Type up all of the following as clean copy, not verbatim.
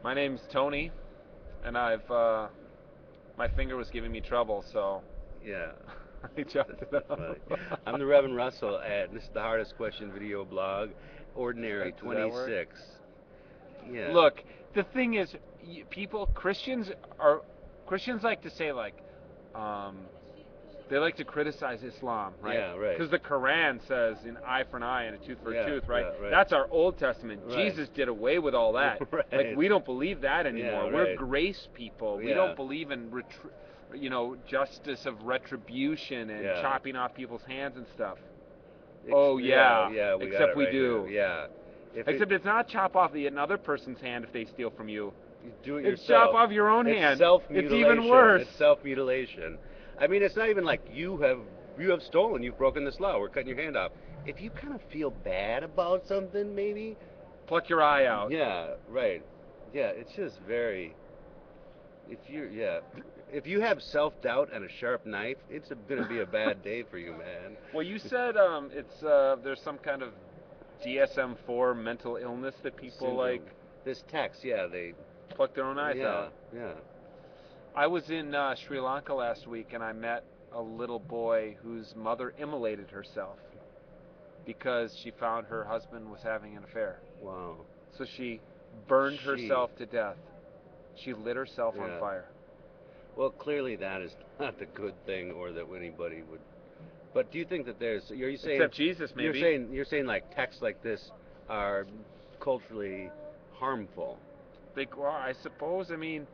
My name's Tony, and I've my finger was giving me trouble, so Yeah, I chopped it that's funny. I'm the off. Reverend Russell, and this is the Hardest Question video blog, Ordinary Does that work? 26. Yeah, Look, the thing is, are Christians like to say um, they like to criticize Islam, right? yeah, right. Because the Quran says an eye for an eye and a tooth for a Yeah, tooth, right? yeah, right. That's our Old Testament. Right. Jesus did away with all that. Like Right. we don't believe that Yeah, anymore. We're right. grace people. We Yeah, don't believe in justice of retribution and yeah. chopping off people's hands and stuff. Ex- Oh yeah, yeah, yeah, we got except it we right here. do. Yeah. If it Except it's not chop off another person's hand if they steal from you. You do it It's chop yourself. off your own It's hand. It's even self-mutilation. worse. It's self-mutilation. I mean, it's not even like you have stolen, you've broken this law, we're cutting your hand off. If you kind of feel bad about something, maybe, Pluck your eye out. yeah, right. Yeah, it's just very. If you have self-doubt and a sharp knife, it's gonna be a bad day for you, man. Well, you said it's there's some kind of DSM-4 mental illness that people like Syndrome. This text, yeah, they, pluck their own eyes yeah, out. yeah. I was in Sri Lanka last week and I met a little boy whose mother immolated herself because she found her husband was having an affair. Wow. So she burned She, herself to death. She lit herself on yeah. fire. Well, clearly that is not the good thing, or that anybody would. But do you think that there's? Are you saying? Except Jesus, You're maybe. saying you're saying like texts like this are culturally harmful. Well, I suppose. I mean,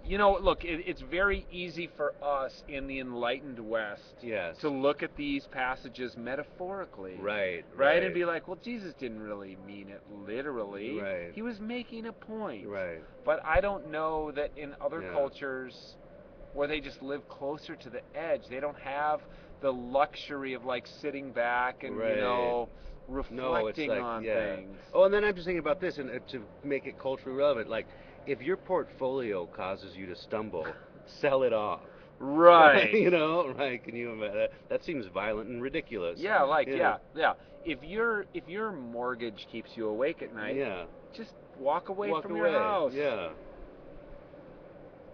look, it's very easy for us in the enlightened West Yes. to look at these passages metaphorically, Right. right, and Right. be like, well, Jesus didn't really mean it literally. Right. He was making a point. Right. But I don't know that in other Yeah. cultures where they just live closer to the edge, they don't have the luxury of like sitting back and Right. No, it's reflecting like, on yeah. things. Oh, and then I'm just thinking about this, and to make it culturally relevant, like if your portfolio causes you to stumble, sell it off. Right. Right? Can you imagine that? That seems violent and ridiculous. Yeah, like Yeah. yeah. If your mortgage keeps you awake at night, Yeah. just walk away Walk from away. your house. Yeah.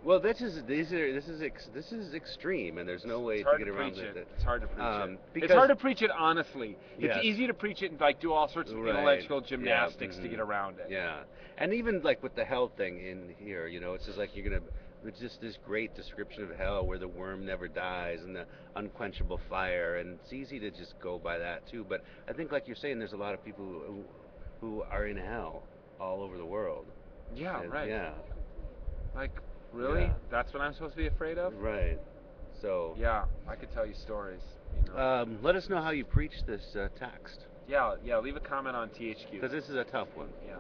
Well, this is extreme, and there's no It's way to hard get to around preach it. it. It's hard to preach it. Because It's hard to preach it honestly. It's yes, easy to preach it and like do all sorts of right, intellectual yeah, gymnastics to get around it. yeah, and even like with the hell thing in here, it's just like you're gonna. It's just this great description of hell where the worm never dies and the unquenchable fire, and it's easy to just go by that too. But I think, like you're saying, there's a lot of people who are in hell all over the world. Yeah, And, right. yeah, Like, really? yeah, That's what I'm supposed to be afraid of? right. So, Yeah, I could tell you stories. let us know how you preach this text, Yeah, leave a comment on THQ. because this is a tough one. Yeah.